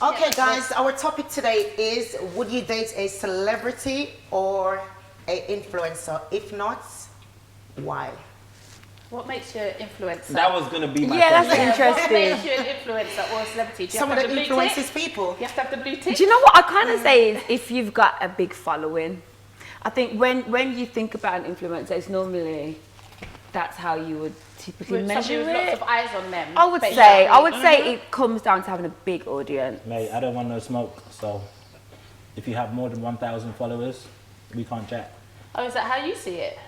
Okay, guys, our topic today is: would you date a celebrity or an influencer? If not, why? What makes you an influencer? That was going to be my Yeah, question. that's interesting. What makes you an influencer or a celebrity? Do you Someone have that to have the blue influences tick? people. You have to have the blue tick? Do you know what I kind of say is if you've got a big following? I think when you think about an influencer, it's normally that's how you would typically With measure somebody with it. lots of eyes on them. I would basically. say it comes down to having a big audience. Mate, I don't want no smoke, so if you have more than 1,000 followers, we can't chat. Oh, is that how you see it?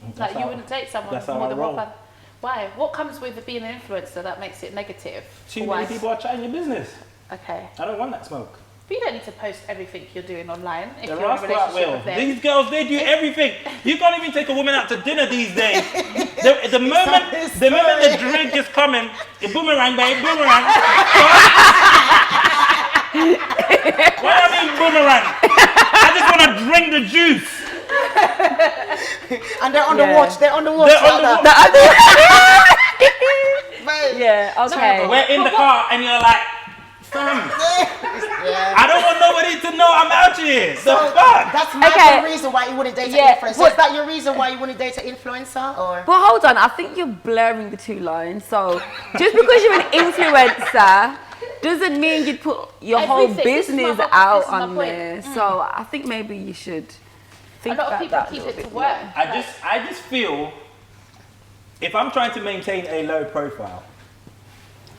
That's Like you how- wouldn't date someone that's with how more I than roll. 1,000? Why? What comes with being an influencer that makes it negative? Too Why? many people are chatting your business. Okay. I don't want that smoke. But you don't need to post everything you're doing online if The you're in a rascal at relationship will. with them. These girls, they do everything. You can't even take a woman out to dinner these days. The moment the drink is coming, a boomerang, babe, boomerang. What do I mean boomerang? I just want to drink the juice. And they're on the watch. They're on the watch. They're on the Mate. Yeah, okay. We're in the car and you're like, fam, Yeah. I don't want nobody to know I'm out here. So The fuck? that's my Okay. reason why you wouldn't date Yeah, an influencer. but- Is that your reason why you wouldn't date an influencer, or? But hold on, I think you're blurring the two lines. So just because you're an influencer doesn't mean you'd put your whole Everything. This is my business whole- out this is my on point. there. So I think maybe you should think A lot of about people that. a keep little it to bit work. more. I just feel if I'm trying to maintain a low profile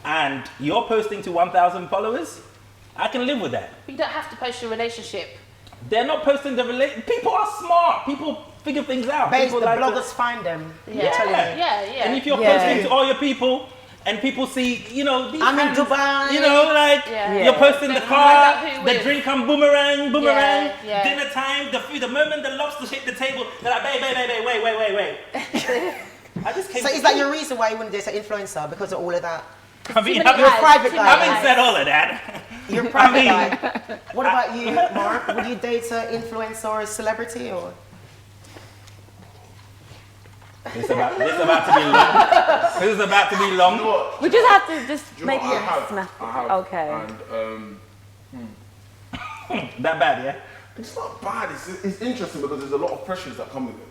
and you're posting to 1,000 followers, I can live with that. You don't have to post your relationship. They're not posting the People are smart. People figure things out. Base, People the like to- bloggers find them. Yeah. I'm telling you. Yeah. And if you're Yeah. posting to all your people and people see, you know, these I'm in hands, Dubai. you know, like Yeah. you're posting the Don't car, find out who the with. drink come boomerang, boomerang, Yeah. dinner time, the food, the moment the lobsters hit the table, they're like, babe, wait. I just came So to is that eat. your reason why you wouldn't date an influencer, because of all of that? I mean, Too many You're a eyes, private too guy. many having eyes. said all of that, You're a private mean- guy. What about you, Mark? Would you date an influencer or a celebrity, or? this is about to be long. This is about to be You long. know what? We just have to just Do you know make what? it snap. I have. Okay. And That bad, yeah? it's not bad. It's interesting because there's a lot of pressures that come with it.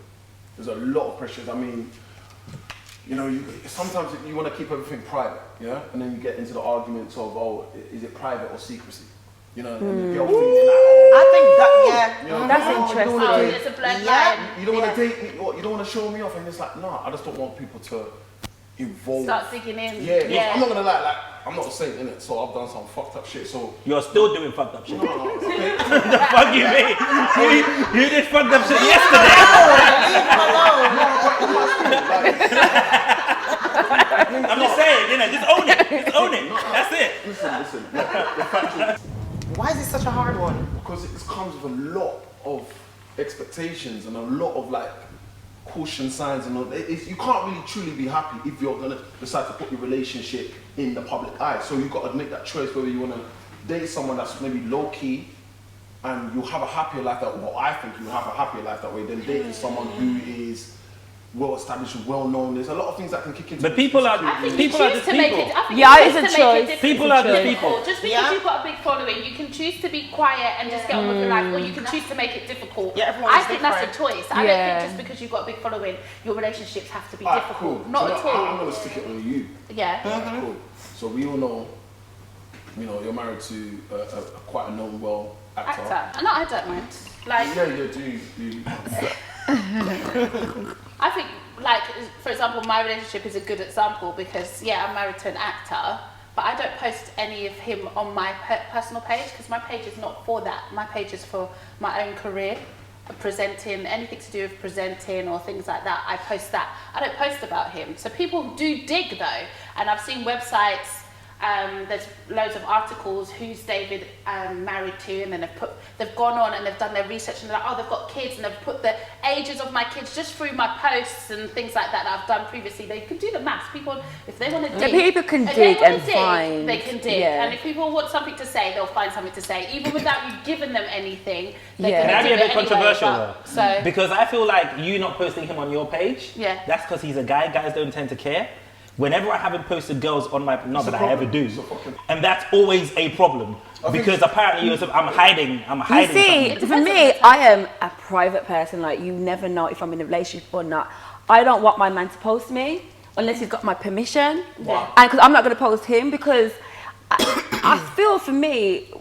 There's a lot of pressures. I mean, you know, sometimes you want to keep everything private, yeah? And then you get into the arguments of, oh, is it private or secrecy? You know, and the girl thinks like, I think that, you know, That's oh, you interesting. don't Oh, wanna there's a blurred Yeah. line. You don't want to take me, or you don't want to show me off, and it's like, no, I just don't want people to involve. Start digging in. Yeah, I'm not gonna lie, like, I'm not a saint, innit? So I've done some fucked up shit, so. You're still doing fucked up shit. No, okay. The fuck you mean? You did fucked up shit yesterday. I'm just saying, you know, just own it. Just own it. That's it. Listen, the fact is, why is it such a hard one? because it comes with a lot of expectations and a lot of like caution signs and all. You can't really truly be happy if you're gonna decide to put your relationship in the public eye. So you've got to make that choice whether you want to date someone that's maybe low key and you'll have a happier life that, well, I think you'll have a happier life that way than dating someone who is well established and well known. There's a lot of things that can kick into But people are I think you people are choose just to make people. it. I think Yeah, you it's choose a to make choice. it different. People are just Difficult. people. Just because Yeah. you've got a big following, you can choose to be quiet and just get on with your life, or you can choose to make it difficult. Yeah, everyone I is think that's a different. choice. I Yeah. don't think just because you've got a big following, your relationships have to be Alright, difficult. cool. Not So at now all. I'm gonna stick it on you. Yeah. Cool. So we all know, you know, you're married to quite a known, well actor. Actor. No, I don't mind. Like, Yeah, you do. You. I think, like, for example, my relationship is a good example because, yeah, I'm married to an actor, but I don't post any of him on my personal page because my page is not for that. My page is for my own career, presenting, anything to do with presenting or things like that. I post that. I don't post about him. So people do dig though, and I've seen websites. There's loads of articles, who's David married to, and then they've gone on and they've done their research and they're like, oh, they've got kids, and they've put the ages of my kids just through my posts and things like that I've done previously. They can do the maths. People, if they want to dig, people can if they dig wanna and find, they can dig. yeah. And if people want something to say, they'll find something to say, even without you giving them anything. They're Yeah. gonna Can I be do a bit it anyway, controversial but- though? So Because I feel like you not posting him on your page, Yeah. that's because he's a guy. Guys don't tend to care. whenever I haven't posted girls on my, not It's a that I ever problem. do, It's a fucking- and that's always a problem because apparently I'm hiding You see, something. for me, I am a private person. Like, you never know if I'm in a relationship or not. I don't want my man to post me unless he's got my permission. Wow. And because I'm not going to post him, because I feel for me,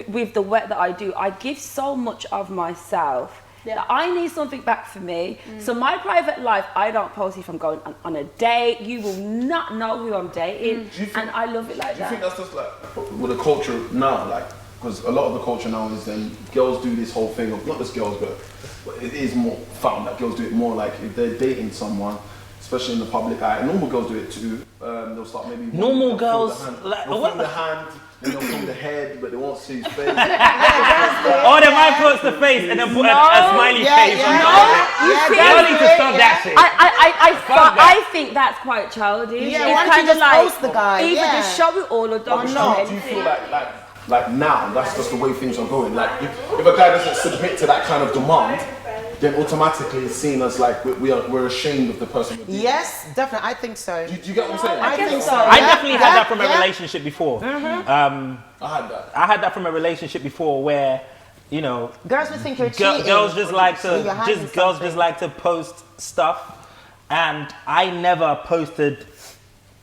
with the work that I do, I give so much of myself. Yeah. That I need something back for me. So my private life, I don't post if I'm going on a date. You will not know who I'm dating. Do you think- And I love it like Do you think that. that's just like with the culture now, like, because a lot of the culture now is then girls do this whole thing of, not just girls, but it is more found that girls do it more like if they're dating someone, especially in the public eye. Normal girls do it too. They'll start maybe Normal they'll film girls, the hand, like, they'll what film the hand, then they'll film the head, but they won't see his face. Or they might post the face and then put a smiley face on top of it. You see, Y'all need to stop that shit. I think that's quite childish. Yeah, It's why don't you kinda just post the guy? Either Yeah. just show it all or don't show Do you anything. feel like now that's just the way things are going? Like if a guy doesn't submit to that kind of demand, then automatically it's seen as like we're ashamed of the person. we're dating. Yes, definitely. I think so. Do you get what I'm saying? I think so. I Yeah, definitely had that from a yeah. relationship before. I had that. I had that from a relationship before where, you know, Girls would think you're cheating. girls just like So to you're hiding girls something. just like to post stuff, and I never posted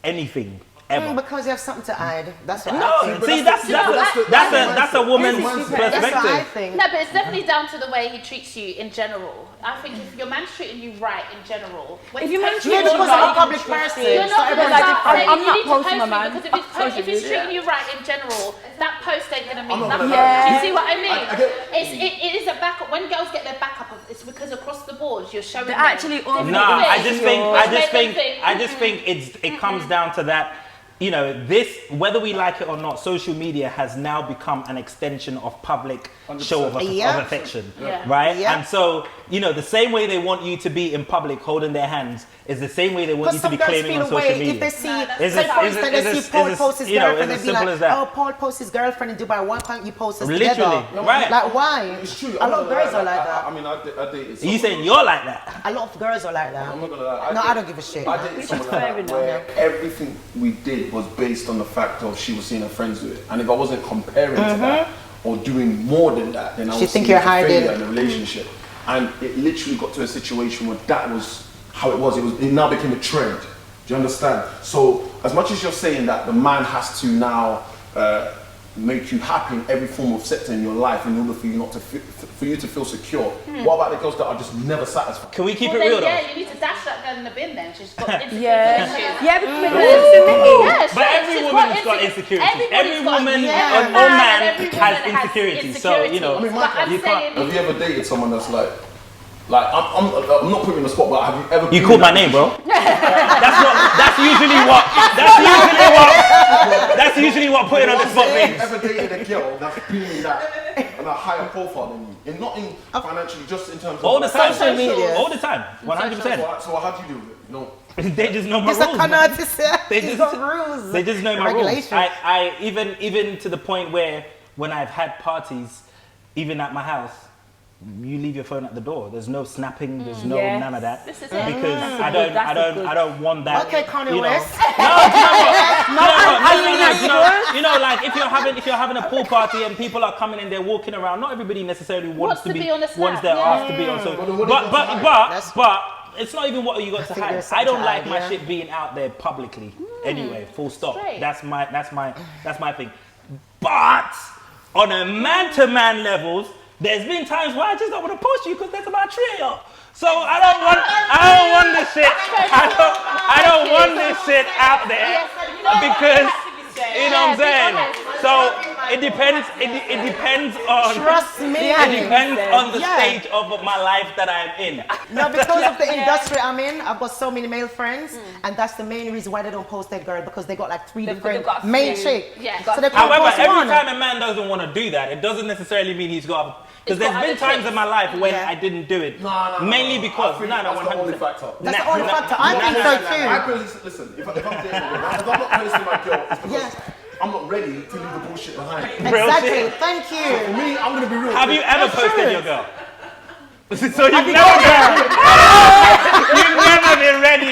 anything ever. Because you have something to hide. That's what I No, think. see, that's that's a woman's That's what That's what I perspective. think. No, but it's definitely down to the way he treats you in general. I think if your man's treating you right in general, when If you your post man's Yeah, treating your because I'm a right, public person. you're So not going to everyone's start different. saying I'm you not need to posting post my me man because on if social he's media. treating you right in general, that post ain't going to mean not nothing. gonna lie. Do you see what I mean? I get- It is a backup. When girls get their backup, it's because across the board you're showing They're them actually all different Nah, I things. just think Which I just think it comes down to that. You know, this, whether we like it or not, social media has now become an extension of public show of Yeah. affection, Yeah. right? Yeah. And so, you know, the same way they want you to be in public holding their hands is the same way they want you Because to some be girls claiming feel on social away media. if they see, Is say it- for is it- instance, they is see it- Paul is it- post his you know, girlfriend, is they'd it be simple like, as that? oh, Paul posts his girlfriend in Dubai, why can't you post us Literally, together? right. Like, why? It's true. A lot of girls are like I that. mean, I dated. Are you someone- saying you're like that? A lot of girls are like that. I'm not gonna lie. No, I don't give a shit. I dated someone like fair that enough. where everything we did was based on the fact of she was seeing her friends do it, and if I wasn't comparing to that or doing more than that, then I She would think see you're it as a failure hiding. in a relationship. And it literally got to a situation where that was how it was. It now became a trend. Do you understand? So as much as you're saying that the man has to now make you happy in every form of sector in your life in order for you not to for you to feel secure. What about the girls that are just never satisfied? Can we keep Well, it real then, though? yeah, you need to dash that girl in the bin then. She's got insecurity Yeah. issues. Yeah, because Yeah, But every woman's got insecurities. Every woman or man has insecurities. So, you know, I mean, but I'm you can't- saying, Have you ever dated someone that's like I'm not putting you on the spot, but have you ever? you been called in my that name, position? bro. That's usually what putting on the spot Have you means. ever dated a girl that's been that on a higher profile than you, and not in financially, just in terms of All the time. Social media. All the time. 100%. So how do you deal with it? You know, They just know my It's a rules. con man. artist. They He's just- got rules. They just know my rules. Regulations. I even to the point where when I've had parties, even at my house, you leave your phone at the door. There's no snapping. There's no Yes. none of that. This is it. Because That's I don't want that. Okay, Kanye you know. West. You know, like if you're having a pool party and people are coming and they're walking around, not everybody necessarily wants to be on the snap, wants their yeah. ass to be on. So, but it's not even what you got to think hide. there's I don't something to like hide, my yeah. shit being out there publicly. Anyway, full stop. Straight. That's my thing. But on a man-to-man levels, there's been times where I just don't want to post you because that's my trio. So I don't want this shit. I don't want this shit out there because you know what I'm saying. So it depends. It depends on. Trust me. It depends on the Yeah. stage of my life that I'm in. No, because of the industry I'm in, I've got so many male friends, and that's the main reason why they don't post their girl, because they got like three They've different got main three. chicks. Yeah. So they can't However, post every one. time a man doesn't want to do that, it doesn't necessarily mean he's got. Because He's there's got been other times tricks. in my life when Yeah. I didn't do it. No. Mainly because I think no, that's the only 100%. factor. That's the only factor. I think so too. I personally listen. If I'm dating a girl, if I'm not posting my girl, it's because Yeah. I'm not ready to leave the bullshit behind. Real Exactly. shit. Thank For you. me, I'm gonna be real. Have you ever That's posted true. your girl? So you've never been. You've never been ready.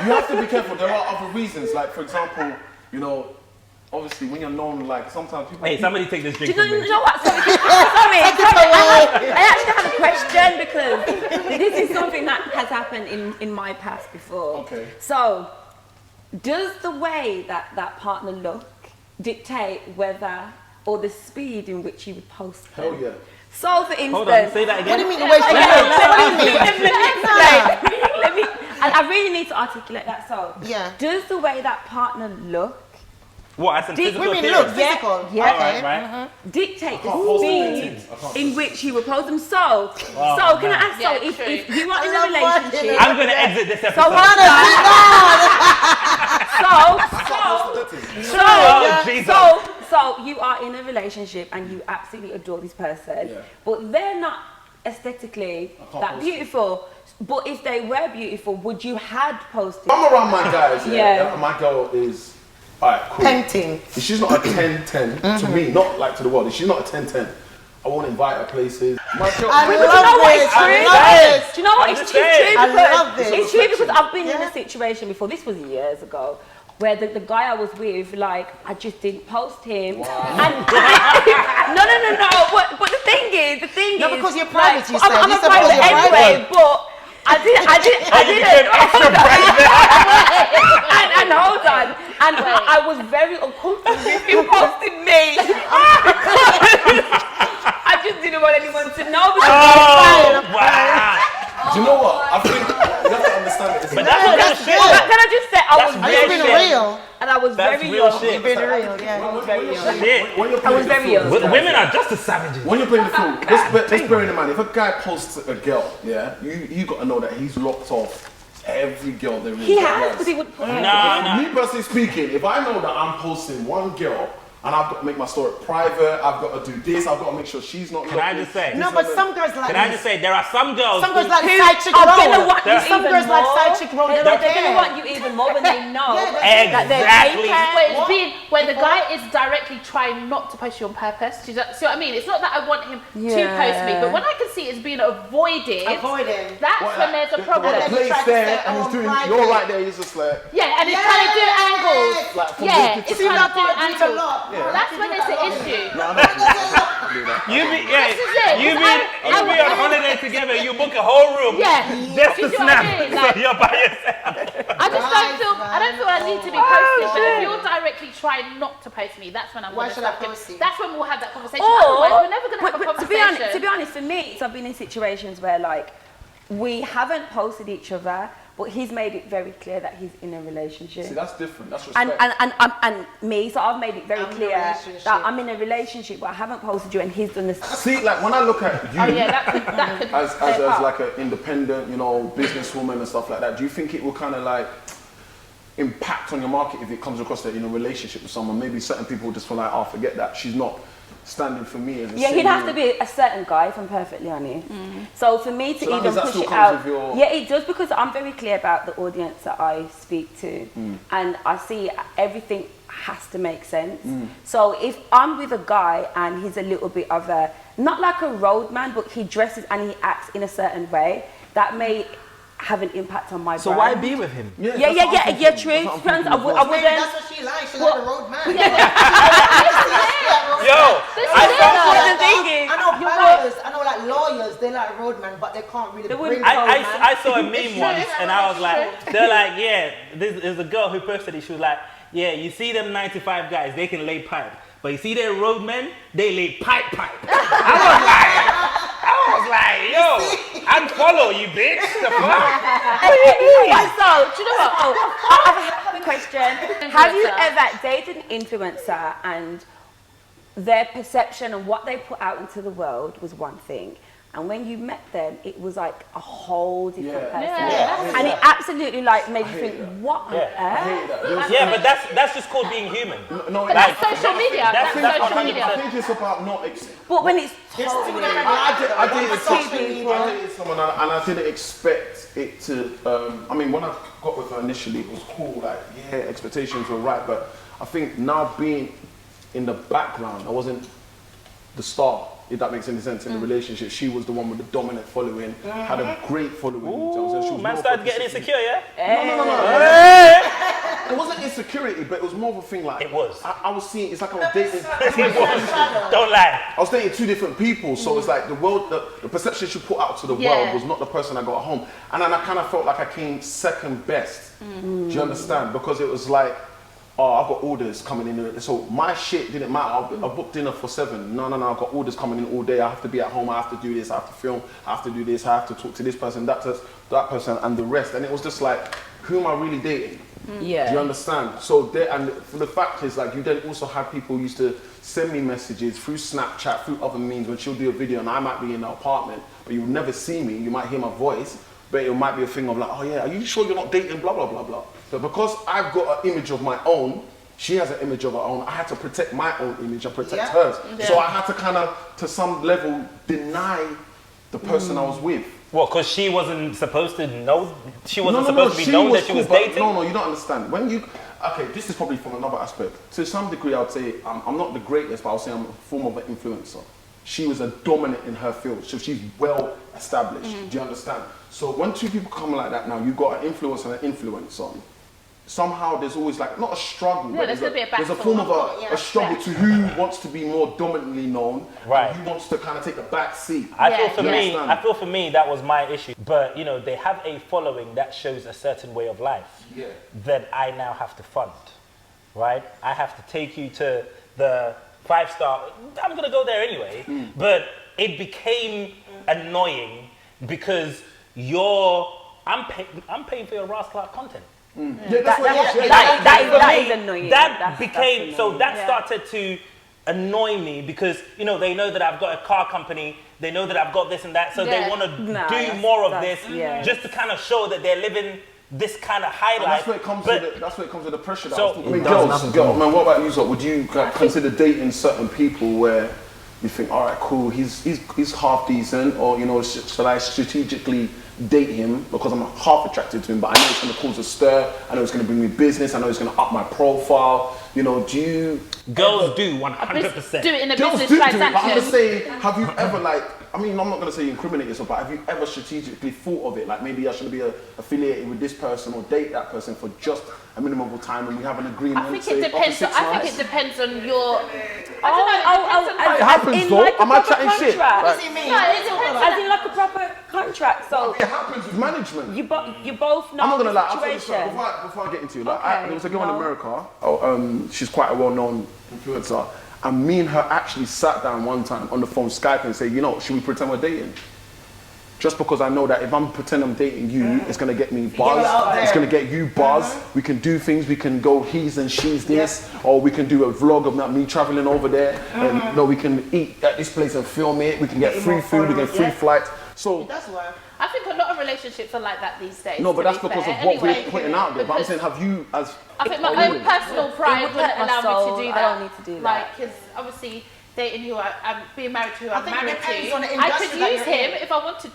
You have to like, for example, you know, obviously when you're known, like sometimes people. Hey, somebody take this drink Do from you me. know what? Sorry, I actually have a question because this is something that has happened in my past before. Okay. So, does the way that partner look dictate whether or the speed in which you would post them? Hell yeah. So, for instance, Hold on, say that again. What do you mean the way she let me, and I really need to articulate that. So, Yeah. does the way that partner look What, as in physical Women appearance? look physical. Yeah. Okay. Right. dictate the post speed in which you will post them? So, can I ask? Yeah, So, if true. you are in a I love watching relationship, I'm gonna exit this so episode. hold on. So you are in a relationship and you absolutely adore this person, Yeah. but they're not aesthetically can't that post beautiful. But if they were beautiful, would you had posted? I'm around my guys, Yeah. and my girl is, alright, cool. Tempting. If she's not a 10-10 to me, not like to the world, if she's not a 10-10, I won't invite her places. My girl, I But you love know what? this. It's true. I love this. Do you know what? I'm It's just true saying. I because love this. it's true because I've been in Yeah. a situation before. This was years ago, where the guy I was with, like, I just didn't post him. And no. But the thing is, No, because you're private, you I'm said. a You said private because you're anyway, private. but I didn't. And hold on, and I was very uncomfortable with him posting me. I just didn't want anyone to know because Oh, wow. do you know what? I think you have to understand it. But that's real shit. Can I just say I was That's You've very been real. real. and I was That's very real young. shit. You've been real, yeah. Shit. When you're I was playing the very field, young. guys, Women are just as savages. when you're playing the field, let's bear in mind, if a guy posts a girl, yeah, you got to know that he's locked off every girl there is. He that has, has. but he would. Nah. Me personally speaking, if I know that I'm posting one girl and I've got to make my story private, I've got to do this, I've got to make sure she's not. Can I just say? No, but some girls like Can I just say, there are some girls. some girls who- like Who side chick are gonna roll. want you Some even girls like more. side chick roll. They They're don't gonna care. want you even more when they know Yeah, that they're Exactly. taken. Where it's been where the guy is directly trying not to post you on purpose. Do you see what I mean? It's not that I want him to post me, but when I can see it's being avoided, Avoiding. that's when there's a problem. And then Place try to there say, and he's oh, doing. private. You're right there. He's just like. Yeah, and it's trying to do angles. Like, from Yeah, this to it's See, trying that to do part do it a angles. lot. Yeah. That's when there's an issue. You be, yeah, This is it. you be, I- you be on holiday together, you book a whole room. Yeah. Just You to see what I snap. mean? So Like- you're by yourself. I just don't feel I need to be posted. But if you're directly trying not to post me, that's when I'm Why gonna should I stop you. post you? That's when we'll have that conversation. Otherwise, we're never gonna have a but conversation. to be honest, for me, I've been in situations where like we haven't posted each other, but he's made it very clear that he's in a relationship. See, that's different. That's And, respect. and me, so I've made it very I'm in a clear relationship. that I'm in a relationship, but I haven't posted you, and he's done this. See, like when I look at you Oh yeah, that could as step up. like an independent, you know, businesswoman and stuff like that, do you think it will kind of like impact on your market if it comes across that you're in a relationship with someone? Maybe certain people just feel like, oh, forget that, she's not standing for me as a Yeah, he'd have to single- be a certain guy, if I'm perfectly honest. So for me to So that even means that push still it comes out, with your- yeah, it does, because I'm very clear about the audience that I speak to, and I see everything has to make sense. So if I'm with a guy and he's a little bit of a, not like a road man, but he dresses and he acts in a certain way, that may have an impact on my So brand. why be with him? Yeah, that's what I'm true. thinking. That's what I'm Friends, thinking I as well. wouldn't. Maybe that's what she likes. She Well- like a road man. Yo, But the thing is, I know lawyers, I know like lawyers, they like roadman, but they can't really bring wouldn't- roadman. I saw a meme true. once and I was like, they're like, yeah, there's a girl who posted it, she was like, yeah, you see them 95 guys, they can lay pipe. But you see their roadmen, they lay pipe. I was like, yo, unfollow you, bitch. The fuck? So, do you know what? I have a question. Have you ever dated an influencer and their perception and what they put out into the world was one thing, and when you met them, it was like a whole different person, Yeah. and it absolutely like made you think, what on I earth? hate that. There's- Yeah, but that's just called being human. No, But that's social media. That's social I media. think it's about not But when it's There's two totally, different I dated social media. I dated someone and I didn't expect it to. I mean, when I got with her initially, it was cool. Like, yeah, expectations were right, but I think now being in the background, I wasn't the star. If that makes any sense in the relationship, she was the one with the dominant following, had a great following. Ooh, man started getting insecure, yeah? No. it wasn't insecurity, but it was more of a thing like It was. I was seeing it's like I was dating. It was. Don't lie. I was dating two different people, so it's like the world, the perception she put out to the world was not the person I got at home, and then I kind of felt like I came second best. Do you understand? Because it was like, oh, I've got orders coming in, so my shit didn't matter. I booked dinner for 7. No, I've got orders coming in all day. I have to be at home. I have to do this. I have to film. I have to do this. I have to talk to this person, that person, and the rest. And it was just like, who am I really dating? Yeah. Do you understand? So there, and the fact is, like, you then also have people who used to send me messages through Snapchat, through other means, when she'll do a video and I might be in the apartment, but you'll never see me. You might hear my voice, but it might be a thing of like, oh yeah, are you sure you're not dating blah, blah, blah, blah. But because I've got an image of my own, she has an image of her own, I had to protect my own image and protect hers. Yeah. So I had to kind of, to some level, deny the person I was with. Well, because she wasn't supposed to know. She wasn't supposed to be known that she was cool, but dating. No, you don't understand. When you, okay, this is probably from another aspect. To some degree, I would say I'm not the greatest, but I'll say I'm a form of an influencer. She was a dominant in her field, so she's well established. Do you understand? So when two people come like that now, you've got an influencer and an influencer. Somehow there's always like, not a struggle, but there's there's a form of a struggle to who wants to be more dominantly known, Right. and who wants to kind of take a back seat. I feel for me that was my issue. But you know, they have a following that shows a certain way of life that I now have to fund, right? I have to take you to the 5-star. I'm gonna go there anyway, but it became annoying because I'm paying for your Ross Clark content. Yeah, that's what That is annoying. That became so that started to annoy me because you know they know that I've got a car company, they know that I've got this and that, so they want to do more of this just to kind of show that they're living this kind of high life. That's where it comes with that's where it comes with the pressure. So- I mean, girls, man, what about you? So would you consider dating certain people where you think, all right, cool, he's half decent, or you know, should I strategically date him because I'm half attracted to him, but I know it's going to cause a stir, I know it's going to bring me business, I know it's going to up my profile, you know, do you... Girls do 100%. Do it in a Girls business do it, transaction. but I'm going to say, have you ever like, I mean, I'm not going to say incriminate yourself, but have you ever strategically thought of it? Like maybe I should be affiliated with this person or date that person for just a minimum of time and we have an agreement. I think say, it depends. after 6 I months? think it depends on your. I don't know. It happens though. Am I chatting shit? What Like, does it mean? No, it depends. As in like a proper contract. So it happens with management. you both know I'm not gonna the lie. I'll tell you situation. something before I get into it. Like, Okay, there was a girl in no. America. She's quite a well-known influencer, and me and her actually sat down one time on the phone, Skype, and said, you know, should we pretend we're dating? Just because I know that if I'm pretending I'm dating you, it's gonna get me buzz. It's gonna get you buzz. We can do things. We can go he's and she's this, or we can do a vlog of me traveling over there, and you know, we can eat at this place and film it. We can get free food. We get free flights. So. That's why. I think a lot of relationships are like that these days. No, but to that's be because fair. of what Anyway, we're putting out there. But I'm because saying, have you, as I think my own personal pride would wouldn't hurt my allow soul. me to do I that. don't need to do that. Like, because obviously dating who I'm being married to who I'm think it married depends to. on the I industry could that use you're him in. if I wanted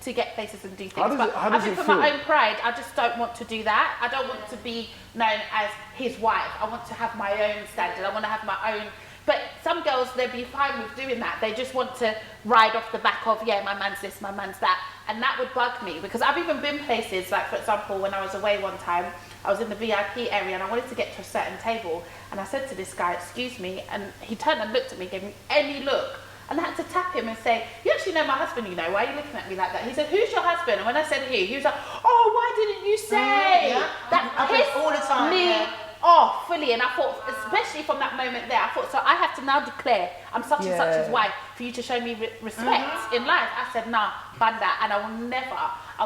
to get places and do things. How does but it- how I does think it for my feel? own pride, I just don't want to do that. I don't want to be known as his wife. I want to have my own standard. I want to have my own. But some girls, they'd be fine with doing that. They just want to ride off the back of, yeah, my man's this, my man's that. And that would bug me because I've even been places, like for example, when I was away one time, I was in the VIP area and I wanted to get to a certain table. And I said to this guy, excuse me, and he turned and looked at me, gave me any look. And I had to tap him and say, you actually know my husband, you know, why are you looking at me like that? He said, who's your husband? And when I said who, he was like, oh, why didn't you say? Yeah. That Happens pissed all the time, me yeah. off fully. And I thought, especially from that moment there, I thought, so I have to now declare I'm such and such as wife for you to show me respect in life. I said, nah, fund that. And I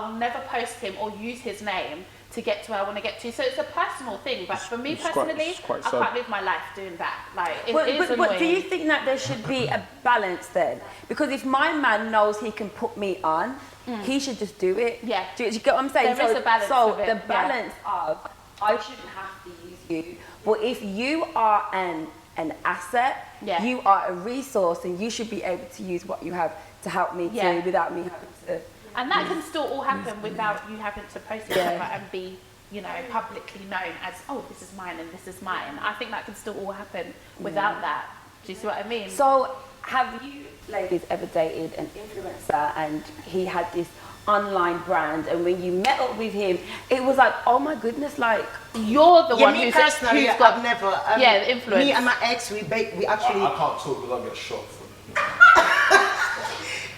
will never post him or use his name to get to where I want to get to. So it's a personal thing, but for me personally, I can't live my life doing that. Like, it is annoying. But do you think that there should be a balance then? Because if my man knows he can put me on, he should just do it. Yeah. Do you get what I'm saying? There is a balance So of it, the yeah. balance of, I shouldn't have to use you, but if you are an asset, Yeah. you are a resource, and you should be able to use what you have to help me Yeah. too, without me having to. And that can still all happen without you having to post it and be, you know, publicly known as, oh, this is mine and this is mine. I think that can still all happen without that. Do you see what I mean? So, have you ladies ever dated an influencer and he had this online brand, and when you met up with him, it was like, oh my goodness, like You're the one me who's personally, got I've never. the influence. Me and my ex, we actually. I can't talk because I'll get shot for it.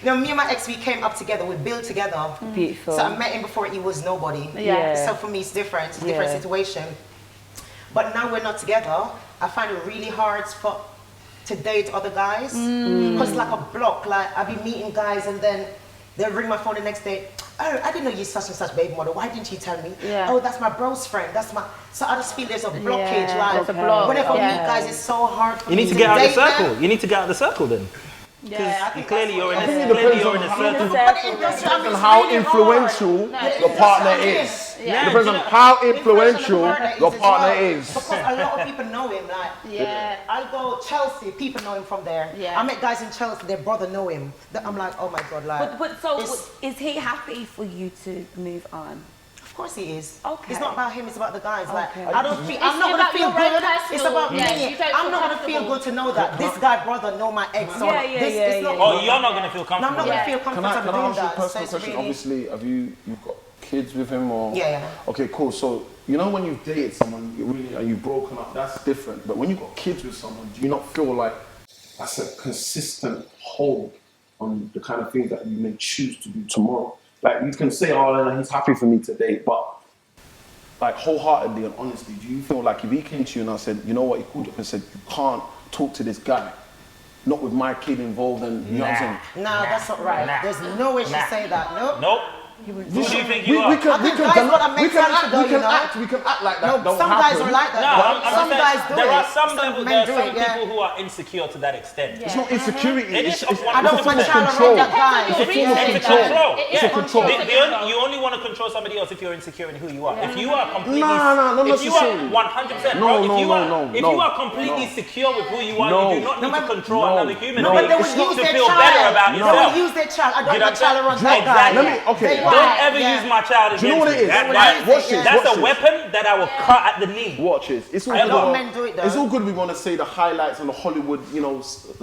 No, me and my ex, we came up together. We built together. beautiful. So I met him before he was nobody. Yeah. So for me, it's different. It's a different Yeah. situation. But now we're not together. I find it really hard to date other guys because like a block. Like I be meeting guys and then they'll ring my phone the next day. Oh, I didn't know you're such and such baby model. Why didn't you tell me? Yeah. Oh, that's my bro's friend. That's my. So I just feel there's a blockage. Yeah, Like there's a block. whenever we Yeah. meet guys, it's so hard for You me need to get out of date the circle. them. You need to get out of the circle then. Yeah, I think Clearly that's you're what in it a is. it clearly depends you're in on a how- circle. But the industry Depends on is how really influential hard. your partner Yeah. is. Yeah. Depends on how influential your partner is. Because a lot of people know him. Like, Yeah. I'll go Chelsea, people know him from there. Yeah. I met guys in Chelsea, their brother know him. I'm like, oh my God, like. But so it's- is he happy for you to move on? Of course he is. Okay. It's not about him, it's about the guys. Like, Okay. I don't feel, It's I'm not gonna about feel your own good. personal- It's about yeah, me. you don't I'm feel not gonna feel comfortable. good to know that this guy brother know my ex. Or Yeah, yeah, this, yeah, it's not, yeah. Oh, you're not going to feel No, I'm not comfortable. gonna Yeah. feel Can comfortable I doing ask you a that. So personal it's question? really- Obviously, you've got kids with him or? Yeah. Okay, cool. So you know when you've dated someone, and you've broken up, that's different. But when you've got kids with someone, do you not feel like that's a consistent hold on the kind of things that you may choose to do tomorrow? Like you can say, oh, no, he's happy for me today, but like wholeheartedly and honestly, do you feel like if he came to you and I said, you know what, he called up and said, you can't talk to this guy, not with my kid involved, and you know what I'm saying? No, that's not right. Nah. There's no way she say that. Nope. Nope. Who do you think you We are? can I think guys got a mentality though, you know? we can act like that. No, don't some happen. guys are like that. No, though. I'm Some saying guys do there it. are some levels, men there do are some it, yeah. people who are insecure to that extent. It's not insecurity. It It's, is it's, a I don't it's a want form of child control. around that guy. Depends on It's your a reason. control. It is Yeah. a control. You only want to control somebody else if you're insecure in who you are. If you are completely, No, not if you are necessarily. 100%, No, bro, no, if you no, are, no, if no, you are completely no. secure with who you are, No. you do not need to control No. another human No, But being they would it's to use their feel child. better about They yourself. would use their child. I don't You want know child what I'm around saying? that guy. Let me, okay. They- Don't Yeah, ever yeah. use my child Do you know against what me. it is? That- Right, watch this, That's watch a this. weapon that I will cut at the knee. Watch this. It's all A good. lot of men do it, though. It's all good. We want to say the highlights and the Hollywood,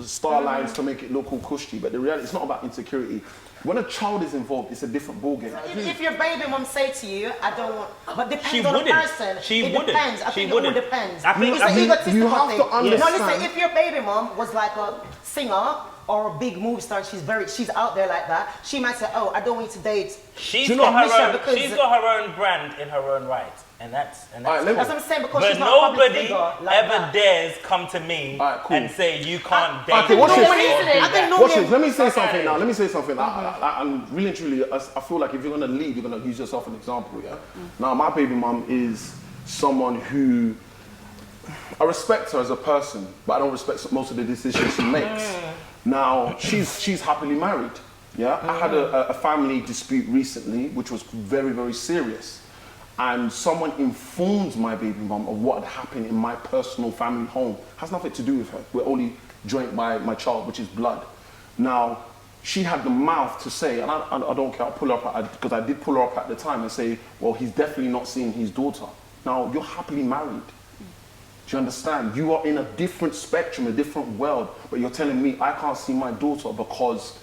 star lines to make it look all cushy. But the reality, it's not about insecurity. When a child is involved, it's a different ballgame. If your baby mom say to you, I don't want, but depends She on the wouldn't. person. She it wouldn't. depends. I She think wouldn't. it all depends. I think- It's I an think egotistical you have thing. to understand. No, listen, if your baby mom was like a singer or a big movie star, she's out there like that, she might say, oh, I don't want you to date. She's Do you know- got her Michelle, own. because- She's got her own brand in her own right, and that's Alright, let me- That's what I'm saying, because But she's not a public nobody figure like ever that. dares come to me Alright, cool. and say you can't date. Okay, watch or this. do I think that. no- Watch this. Let me say Okay. something now. Let me say something. I'm really and truly, I feel like if you're going to lead, you're going to use yourself as an example, yeah? Now, my baby mum is someone who, I respect her as a person, but I don't respect most of the decisions she makes. Now, she's happily married, yeah? I had a family dispute recently, which was very, very serious. And someone informed my baby mum of what had happened in my personal family home. Has nothing to do with her. We're only joined by my child, which is blood. Now, she had the mouth to say, and I don't care, I'll pull her up, because I did pull her up at the time and say, well, he's definitely not seeing his daughter. Now, you're happily married. Do you understand? You are in a different spectrum, a different world, but you're telling me I can't see my daughter because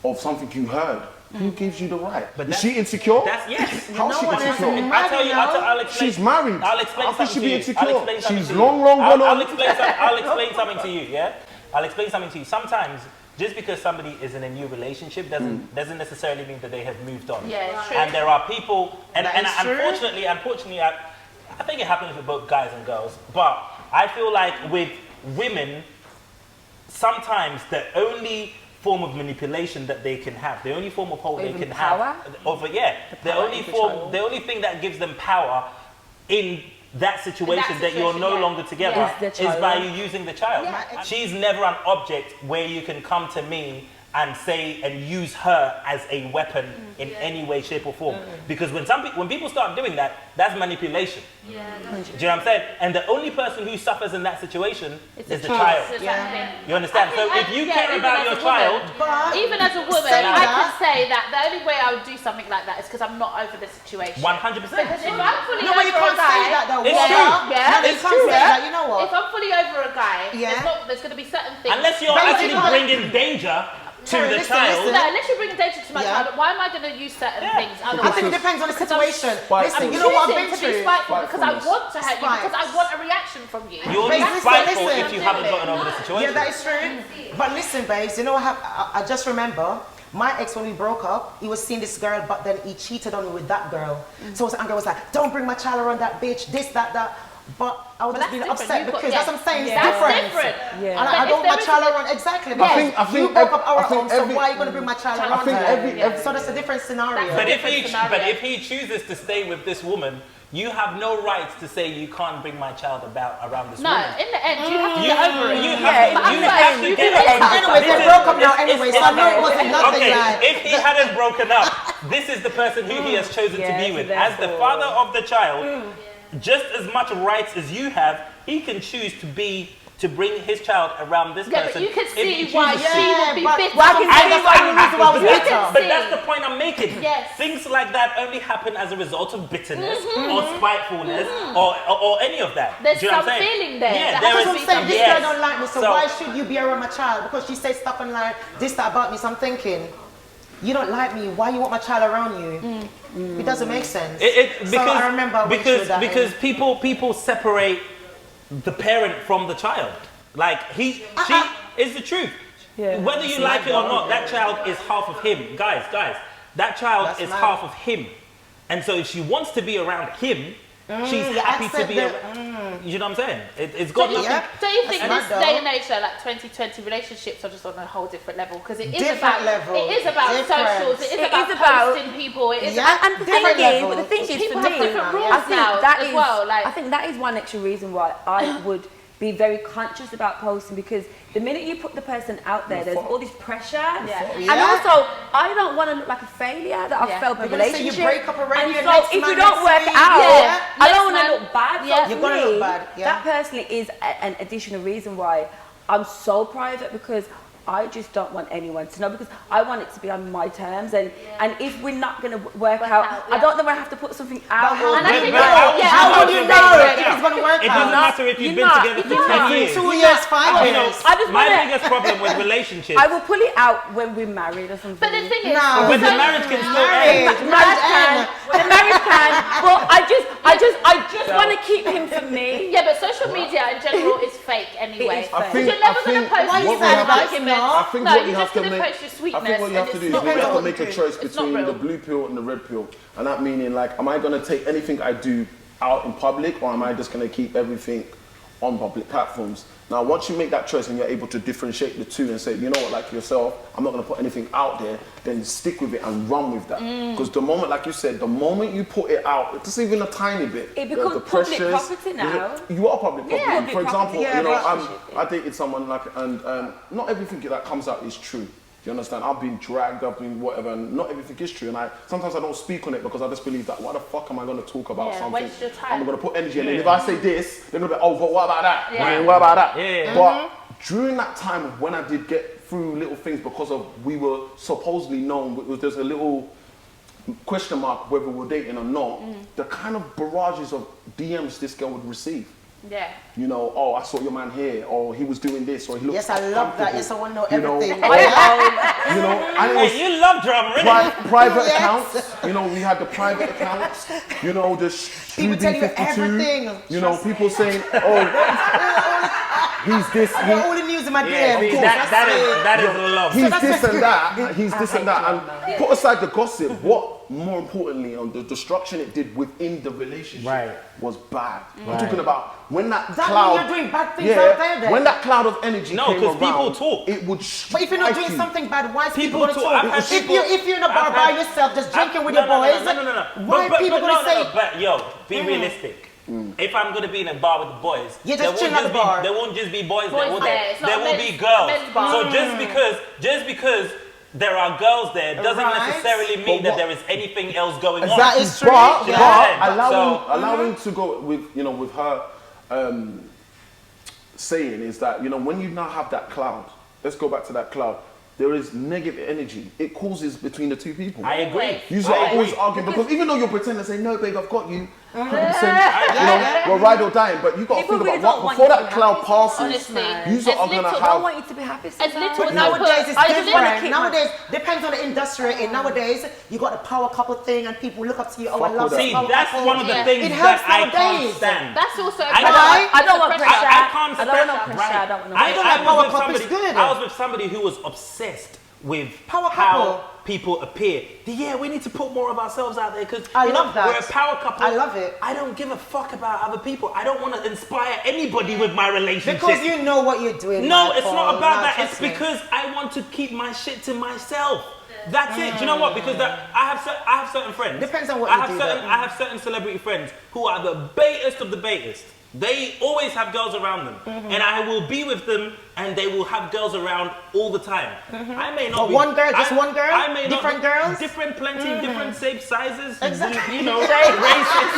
of something you heard. Who gives you the right? But Is that's- she insecure? That's yes. How is she No one is insecure? married. I'll tell you. I'll explain. She's married. I'll explain How can she something be to you. insecure? I'll explain something She's to you. long gone I'll on. explain something to you. Yeah. I'll explain something to you. Sometimes just because somebody is in a new relationship doesn't necessarily mean that they have moved on. Yeah, it's true. And there are people, and That is true. unfortunately, I think it happens with both guys and girls. But I feel like with women, sometimes the only form of manipulation that they can have, the only form of hold they Even can power? have over the power only in form, control. the only thing that gives them power in that situation that you're situation, no yeah. longer together Yeah. Is the is by child. you using the child. Yeah. She's never an object where you can come to me and say and use her as a weapon in any way, shape, or form. Because when people start doing that, that's manipulation. Do you know what I'm saying? And the only person who suffers in that situation is the child. You understand? So if you care about your child, But Even as a woman, Say I that. can say that the only way I would do something like that is because I'm not over the situation. 100%. Because if I'm fully no, but you over a can't say guy, that though. It's What? true. Yeah. No, you It's can't true, say yeah. that. You know what? if I'm fully over a guy, Yeah. there's going to be certain things. unless you're But you actually can't- bringing danger Terry, the listen, child. listen. No, unless you bring danger to my Yeah. child, why am I going to use certain things? I think it depends on the Because I'm- situation. But Listen, I'm you know what I've choosing been to be through? spiteful because I Spitefulness. want to hurt you, because I want a reaction from you. You'll Babes, be listen, spiteful listen. if you haven't gotten over the situation. Yeah, that is true. But listen, babes, you know what I just remember my ex, when we broke up, he was seeing this girl, but then he cheated on me with that girl. So his anger was like, don't bring my child around that bitch, this, that. But I was But just being that's upset different. because that's what I'm saying, it's That's different. different. Yeah. And But I if don't want my there child is- around, exactly. Yes. But I think you broke up our I think home, so every- why are you going to bring my child I around think her? every- So that's a different scenario. But if different scenario. if he chooses to stay with this woman, you have no rights to say you can't bring my child around this No, woman. in the end, you have to get over it. You But have to I'm get saying, it. Anyway, This they is- broke up now it's- anyway, it's- so I know it wasn't nothing Okay, like. if he hadn't broken up, this is the person who he has chosen to Yeah, be so with. As the therefore- father of the child, just as much rights as you have, he can choose to bring his child around this Yeah, person. but you can if he see why chooses she to. would be but- bitter. well, I can see that's the only reason why I was You bitter. can But see. that's the point I'm making. Yes. Things like that only happen as a result of bitterness or spitefulness or any of that. There's Do you know some what I'm saying? feeling there. Yeah, That there has is to That's be what I'm saying. This yes. girl don't like me, so why should you be around my child? Because she said stuff online, this, that about me. So I'm thinking, you don't like me. Why you want my child around you? It doesn't make sense. Because, so I remember I went through that. because people separate the parent from the child. Like she is the truth. Yeah. Whether you like it or not, that child is half of him. Guys, that child That's is mad. half of him. And so if she wants to be around him, she's you happy to accept be that. around. You know what I'm saying? It's got nothing. Yeah. So you think That's this mad, day though. and age, though, like 2020, relationships are just on a whole different level because it is Different about level. it is about Different. socials, it It is about is about- posting people, it is Yeah. about And the thing Different is, level. but the thing is, people for have me, different rules I think now that as is, well. Like I think that is one extra reason why I would be very conscious about posting, because the minute you put the person out there, there's all this pressure. Yeah. And Yeah. also, I don't want to look like a failure that I've Yeah. failed the We're gonna say you relationship. break up already, and your so next if man you don't next work week, out, yeah. I Next don't want man- to look bad. yeah. So for You're gonna me, look bad, yeah. that personally is an additional reason why I'm so private, because I just don't want anyone to know, because I want it to be on my terms, and if we're not going to work out, out, I yeah. don't know when I have to put something out. how And I do think you But know? how would you How know would if you you're know gonna if work it's out? gonna work It doesn't out? matter if you've been together for 10 years. 2 years, 5 You know, years. I just my wanna- biggest problem with relationships. I will pull it out when we're married or something. But the thing is, No. But the so- marriage can still Marriage. end. marriage can, the marriage can, but I just want to keep him for me. yeah, but social media in general is fake anyway. It is I fake. think- You're never I going to think post what your you said about arguments. no. I think No, what you're you just have to going to make. post your I sweetness. think what you have and to do it's is you not have to real. make a choice It's not between the real. blue pill and the red pill, and that meaning like, am I going to take anything I do out in public, or am I just going to keep everything on public platforms? Now, once you make that choice and you're able to differentiate the two and say, you know what, like yourself, I'm not going to put anything out there, then stick with it and run with that. Because the moment, like you said, the moment you put it out, just even a tiny bit, It the becomes public pressures- property now. You are public property. public For example, property, yeah, you know, but- I dated someone like, and not everything that comes out is true. Do you understand? I've been dragged, I've been whatever, and not everything is true. And sometimes I don't speak on it because I just believe that, why the fuck am I going to talk about Yeah, something? waste your time. I'm going to put energy in it. And if I say this, they're going to be, oh, but what about that? Yeah. Man, what about that? Yeah. But during that time of when I did get through little things because of we were supposedly known, there's a little question mark whether we're dating or not, the kind of barrages of DMs this girl would receive. Yeah. You know, oh, I saw your man here, or he was doing this, or he looks Yes, I love that. comfortable. Yes, I want to know You know, everything. you know, and it was Hey, you love drama, really? private Yes. accounts. You know, we had the private accounts. You know, the People tell you 3B52. everything. You know, people saying, oh, he's this, I got all the news in my Yeah, DM. see, Cool, that that's it. is love. he's that's this the and that. He's I this and hate that. drama. And put aside the gossip, what more importantly, on the destruction it did within the relationship Right. was bad. I'm Right. talking about when that That cloud. mean you're doing bad things out there then? when that cloud of energy No, came 'cause around, people talk. It would But if you're not strike doing you. something bad, why is People people going to talk. talk? I've had If people- you're in a bar I've by had- yourself, just drinking with No, your no, boys, no. why are people going to say? But yo, be realistic. If I'm gonna be in a bar with the boys, Yeah, just there won't chill at the be bar. there won't just be boys, Boys there, will there, there? it's not There a will men's- be girls. men's bar. So just because there are girls there doesn't Right. necessarily mean But that what- there is anything else going on. That is true. But, Yeah. allowing to go with, you know, with her saying is that, you know, when you now have that cloud, let's go back to that cloud, there is negative energy. It causes between the two people. I agree. You I are always agree. arguing because even though you're pretending to say, no, babe, I've got you, 100%. We're ride or dying, but you got to People think really about don't what want before you to that be cloud happy. passes. Honestly, You lot are gonna I don't have. want you to be happy. as little as I Nowadays put, it's I just want to different. keep Nowadays, depends on the industry. And nowadays, you got the power couple thing, and people look up to you. Oh, I Fuck love all this See, power that's couple. one of the Yeah. things It helps that I can't nowadays. stand. That's also a I don't- pressure. I don't want It's a pressure. I can't I don't want no stand- pressure. right. I don't want no I don't I like was power with couple, it's somebody- good. I was with somebody who was obsessed with Power how couple. people appear. Yeah, we need to put more of ourselves out there because I love that. We're a power couple. I love it. I don't give a fuck about other people. I don't want to inspire anybody with my relationship. Because you know what you're doing. No, it's Michael. not about No, that. trust It's me. because I want to keep my shit to myself. That's it. Do you know what? Because I have certain friends. Depends on what I you have do, certain though. I have certain celebrity friends who are the baitest of the baitest. They always have girls around them, and I will be with them, and they will have girls around all the time. I may not But be one girl, just one girl? I may Different not, girls? different, plenty, different shape, sizes. Exactly. You know, races.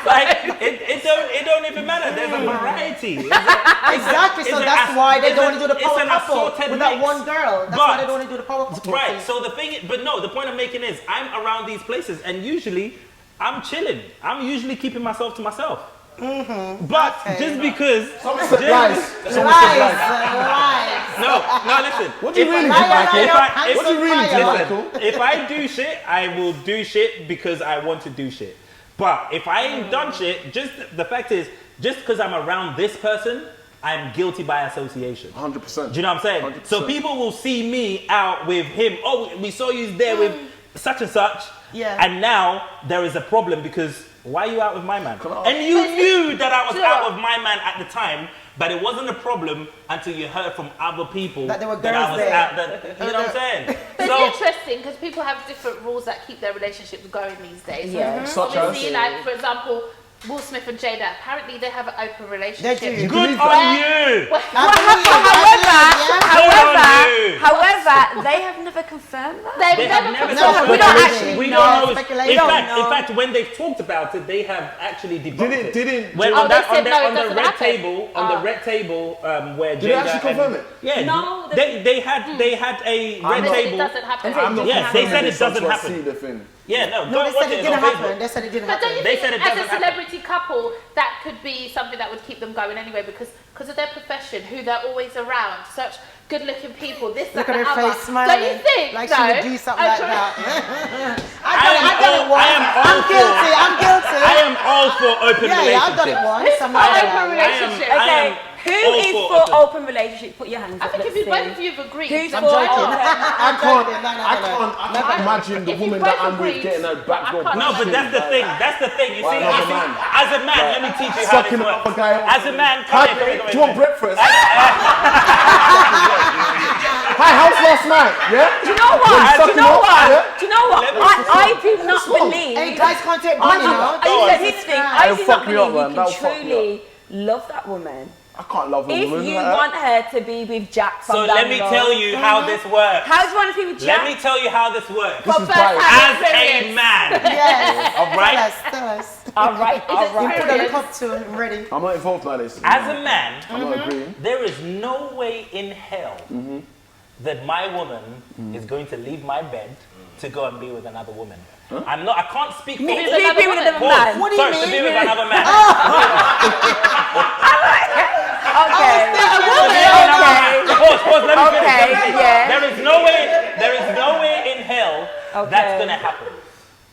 Like it don't even matter. There's a variety. Exactly, so that's why they don't want to do the power couple assorted with that mix. one girl. That's why they don't want to do the power couple. Right. So the thing, but no, the point I'm making is I'm around these places, and usually I'm chilling. I'm usually keeping myself to myself. But Okay. just because, Someone said lies. Someone said Lies, lies. lies. no, listen. What do you really do, Liar, Michael? liar, What do you really do, liar. Michael? If I do shit, I will do shit because I want to do shit. But if I ain't done shit, just the fact is, just because I'm around this person, I'm guilty by association. 100%. Do you know what I'm saying? 100%. So people will see me out with him. Oh, we saw you there with such and such. Yeah. And now there is a problem because why are you out with my man? Can I ask- And you knew that I was Sure. out with my man at the time, but it wasn't a problem until you heard from other people That there were I girls was there. out. You know what I'm saying? But So it's interesting because people have different rules that keep their relationships going these days. Yeah. Such Obviously, as? like for example, Will Smith and Jada. Apparently, they have an open relationship. They do. good believe on that? you. However, they have never confirmed that. They've They never have never confirmed. confirmed we don't it. actually We know. don't know. Speculation. In fact, when they've talked about it, they have actually debunked it. Didn't When Oh, on they that, said on the, no, it on the doesn't red happen. table, on the red table, where Did they Jada actually and- confirm it? Yeah, No, they had a red They said it table. doesn't happen. I'm not Yeah, they said it confirming doesn't until I happen. see the thing. Yeah, no, No, go they and watch said it it. didn't It's on happen. Facebook. They said it didn't But don't happen. you They think said it as a doesn't happen. celebrity couple, that could be something that would keep them going anyway because of their profession, who they're always around, such good-looking people, this, Look that, at and her the other. face smiling. Don't you think? Like no? she would do something like that. I am I'm guilty. I'm guilty. I am all for open Yeah, I've done it relationships. once. I'm for not open lying. relationship? Okay, who all is for for open. open relationships? Put your hands I up. think if let's you both see. of you have agreed, Who's then for why open? not? I can't imagine the If you woman both that I'm with agreed, getting her back I door. can't No, but that's the thing. That's the thing. You Why see, another man? as a man, let me teach you how this Sucking up a works. guy. As a man, Hi, come here, babe, do you want breakfast? Hi, Hi, house last night, yeah? Do you know what? Sucking Do you know up, what? yeah? Do you know what? I do not believe. Hey, guys can't take money, you know. Here's the thing. I That'll do fuck not me up, believe man. you That'll can fuck me truly love that woman. I can't love a If woman you like that. want her to be with Jack from So down let me the road, tell you how this works. How do you want to be with Jack? Let me tell you how this works. This is first biased. hand As a experience. man, Yes. all right? Tell us. All right, all You right. put the cup to him ready. I'm not involved like this. As a man, I'm not agreeing. there is no way in hell that my woman is going to leave my bed to go and be with another woman. I can't speak for Me with be another with woman. another Pause. man. What do you Sorry, to mean? be with another man. Okay. Pause, let me finish. Okay, yeah. There is no way in hell Okay. that's gonna happen.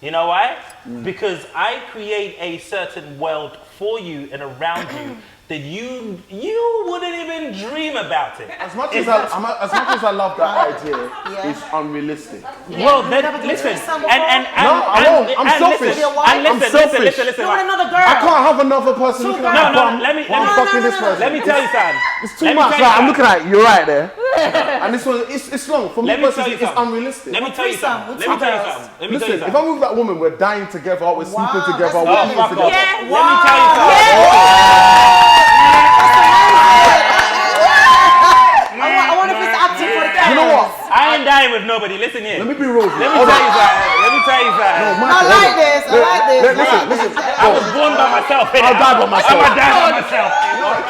You know why? Because I create a certain world for you and around you that you wouldn't even dream about it. As much as I love that idea, it's unrealistic. Well, then never listen, did some and No, I won't. I'm selfish. And listen, You want right. another girl? I can't have another person looking at my bum let me while I'm fucking this person. let me tell you something. It's too let me much. tell you Like, I'm something. looking at you. You're right there. And this one, it's long. For me Let me tell personally, you it's something. unrealistic. Let me tell you something. With Let me two tell you girls. something. Let me tell Listen, you if something. I'm with that woman, we're dying together, we're sleeping Wow, together, that's we're amazing. eating Fuck off. together. Yeah. Let me tell you something. I wonder if it's acting for the You know what? I ain't dying with nobody. Listen here. Let me be real with you. Let me Hold tell on. you something. Let me tell you something. No, I Michael, like hold on. this. I like this. Listen. I was born by myself. I'll die by myself. I'm gonna die by myself.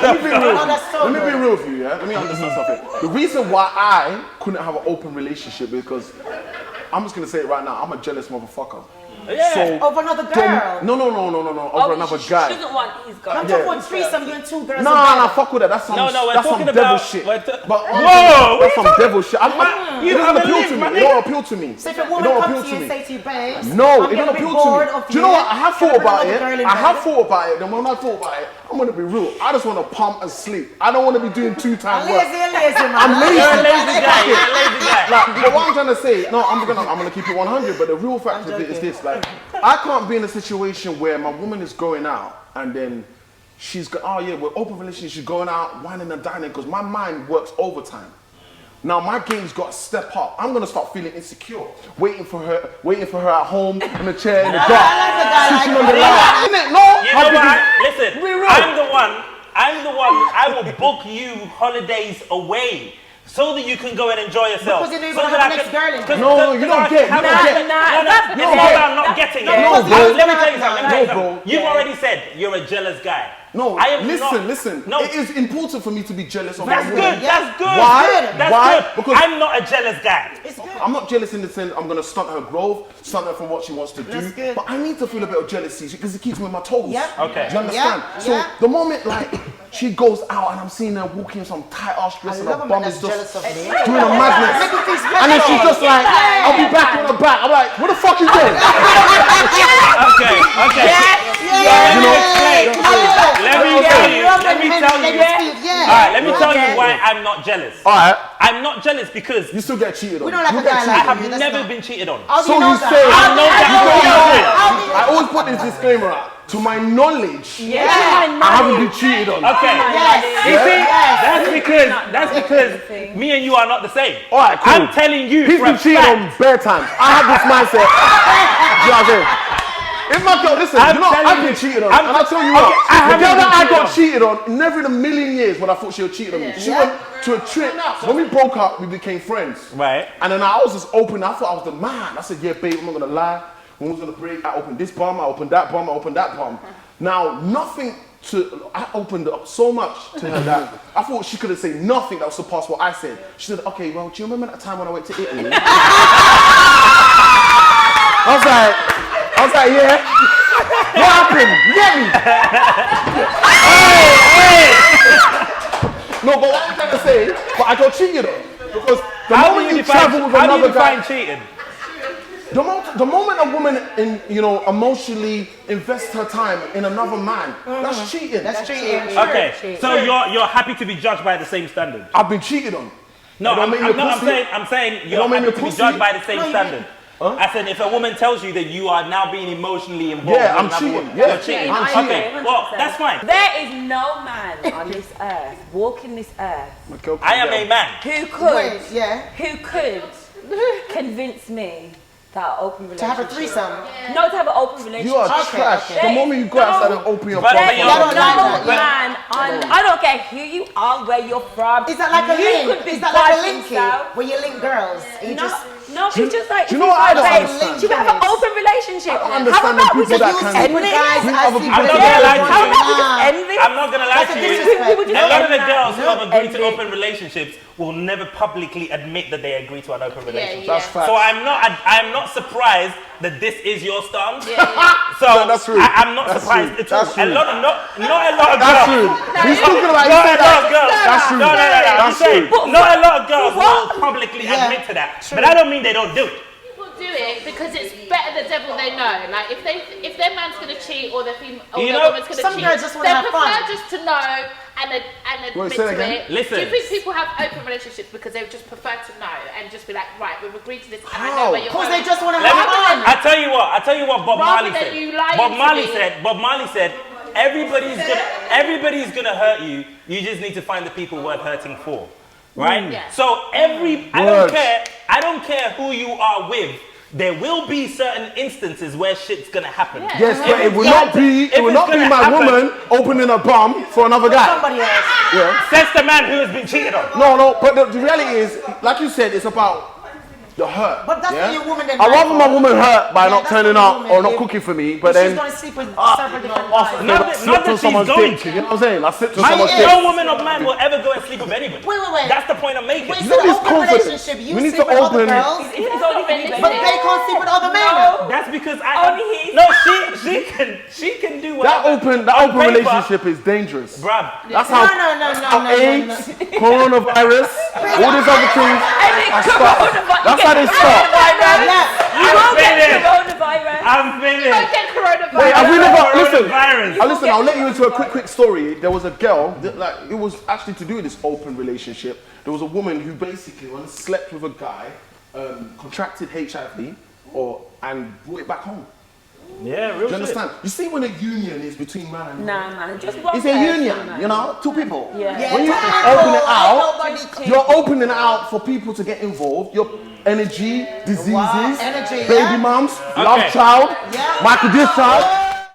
Let me be real. Oh, that's so Let me be good. real with you, yeah? Let me understand something. The reason why I couldn't have an open relationship is because I'm just gonna say it right now. I'm a jealous motherfucker. Yeah. So Over another girl. no, over another guy. She doesn't want his guy. I'm talking about threesome, you and two girls. Nah, fuck with that. That's some, we're that's some talking devil about. shit. But Whoa, that's some devil shit. You It doesn't haven't appeal lived, to me. my It don't appeal to me. So if a It woman don't comes appeal to to you me. and say to you, babes, No, I'm it getting don't a bit appeal bored to me. of Do you know what? I have Can thought bring about another it. girl in I have bed? thought about it. Then when I thought about it, I'm gonna be real. I just want to pump and sleep. I don't want to be doing 2 times work. Lazy, man. I'm lazy. You're a lazy guy. You're a lazy guy. Like, but what I'm trying to say, no, I'm gonna keep it 100. But the real fact of it is this: like, I can't be in a situation where my woman is going out and then she's we're open relationship. She's going out, whining and dining because my mind works overtime. Now my game's got to step up. I'm gonna start feeling insecure, waiting for her at home in the chair in the dark. Switching on the light. Isn't it? No. You know what? Listen, I'm the one. I will book you holidays away so that you can go and enjoy yourself. Because you know you're so gonna that have next girl in. No, you don't get. You don't get. It's not about not getting it. No, bro. Let me tell you something. No, bro. You've already said you're a jealous guy. No, I am listen. No. It is important for me to be jealous of That's my good. woman. That's good. Why? That's Why? good. Because I'm not a jealous guy. It's good. I'm not jealous in the sense I'm gonna stunt her growth, stunt her from what she wants to do. That's good. But I need to feel a bit of jealousy because it keeps me on my toes. Yeah. Okay. Do you understand? Yeah. So Yeah. the moment like she goes out and I'm seeing her walking in some tight ass dress I and love her a bum man is that's just jealous of me. doing a madness. Make me feel special. And then she's just like, I'll be back on her back. I'm like, what the fuck is this? Okay. Let me explain. Let me tell you. Alright, let me tell you why I'm not jealous. Alright. I'm not jealous because You still get cheated on. We don't like You a get guy cheated like on. I have never been cheated on. How do So you know you that? say, I know that. I always put this disclaimer out. To my knowledge, Yeah. I haven't been cheated on. Okay. You see, that's because me and you are not the same. All right, cool. I'm telling you, He's for been a cheated fact. on bare times. I have this mindset. You know what I'm saying? If my girl, listen, I'm you know, telling I've been you. cheated on. I'm And I'll tell you okay, what, I the haven't girl been that I cheated got on. cheated on, never in a million years when I thought she would cheated on me. She went to a trip. When we broke up, we became friends. Right. And then I was just open. I thought I was the man. I said, yeah, babe, I'm not going to lie. When we was going to break, I opened this bum, I opened that bum, I opened that bum. Now, I opened up so much to her that I thought she couldn't say nothing that would surpass what I said. She said, okay, well, do you remember that time when I went to Italy? I was like, yeah. What happened? You get me? No, but what I'm trying to say, but I got cheated on. Because the moment you travel with another guy, define cheating? the moment a woman emotionally invests her time in another man, that's cheating. That's cheating. Okay, so you're happy to be judged by the same standard? I've been cheated on. No, It don't make me a pussy. I'm saying It you're don't make me happy a to be pussy. judged by the same No, you standard. Huh? I said if a woman tells you that you are now being emotionally involved, Yeah, I'm with another cheating. woman, Yeah, you're cheating. I'm I cheating. agree, Well, 100%. that's fine. There is no man on this earth, walking this earth, I am a man. who could, Wait, yeah. who could convince me that an open To relationship. have a threesome. No, to have an open relationship. You are Okay, trash. okay. The moment you go outside and open your But- mouth, but There you're- is don't no like that, man I don't care who you are, where you're from. Is that like a you link? could be Is that like a by linky? himself. Where you link girls? And you No, just... no, it's just like do you if know what I don't babe, understand? you can have an open relationship. I don't How understand about the we people just that use can Sleep with envy? guys, bring I other sleep people with I'm not girls. gonna lie to How you. about we just Nah. envy? I'm not gonna lie That's to a you. disrespect. People just A lot of the envy. girls who have agreed to Envy. open relationships will never publicly admit that they agree to an open relationship. That's fact. So I'm not surprised that this is your stance. So No, that's rude. I'm not That's surprised rude. at all. That's A rude. lot of not a lot of That's girls. rude. He's talking about you Not said a lot that. of girls. That's rude. No. I'm That's saying rude. not a lot of girls What? will publicly Yeah. admit to that. But I don't mean they don't do it. People do it because it's better the devil they know. Like if their man's gonna cheat or their You their know, woman's gonna some cheat, girls just wanna they have prefer fun. just to know and admit say that to again? it. Listen. Do you think people have open relationships because they just prefer to know and just be like, right, we've agreed to this and I How? know where you're Because going. they just want to Let me, have fun. I tell you what Bob Rather Marley than said. you lying Bob to Marley me. said, everybody's gonna hurt you. You just need to find the people worth hurting for. Right? Yeah. So I don't care who you are with. There will be certain instances where shit's gonna happen. Yeah. Yes, but it will Yeah. not be. If It will it's not be gonna my happen- woman opening a bum for another guy. Somebody else. Yeah. Says the man who has been cheated on. No, but the reality is, like you said, it's about the hurt. But that's what your woman then. I rather my woman hurt by Yeah, not that's turning what your up woman or not if- cooking for me, but She's then gonna sleep with several different guys. Not slipped that on she's someone's going dick. to. You know what I'm saying? I slipped on My someone's ex- dick. No woman or man will ever go and sleep with anybody. Wait. That's the point I'm making. Wait, You so know the this open confidence. relationship, you We need sleep to with other open- girls, It's only really but they can't sleep with other men. That's because Only he- No, she can do That whatever. open on paper. relationship is dangerous. Bruv. That's how AIDS, coronavirus, all these other things are start. That's how they start. You won't get coronavirus. I'm finished. Don't get coronavirus. Wait, have we never listen? Coronavirus. Listen, I'll let you into a quick story. There was a girl that, like, it was actually to do with this open relationship. There was a woman who basically once slept with a guy, contracted HIV, and brought it back home. Yeah, real Do you shit. understand? You see, when a union is between man and woman, Nah, man, just one it's a person, union. man. You know, two people. Yeah. When you open it out, you're opening it out for people to get involved. Your energy, diseases, Energy, baby yeah. mums, love child, Yeah. Michael discharge.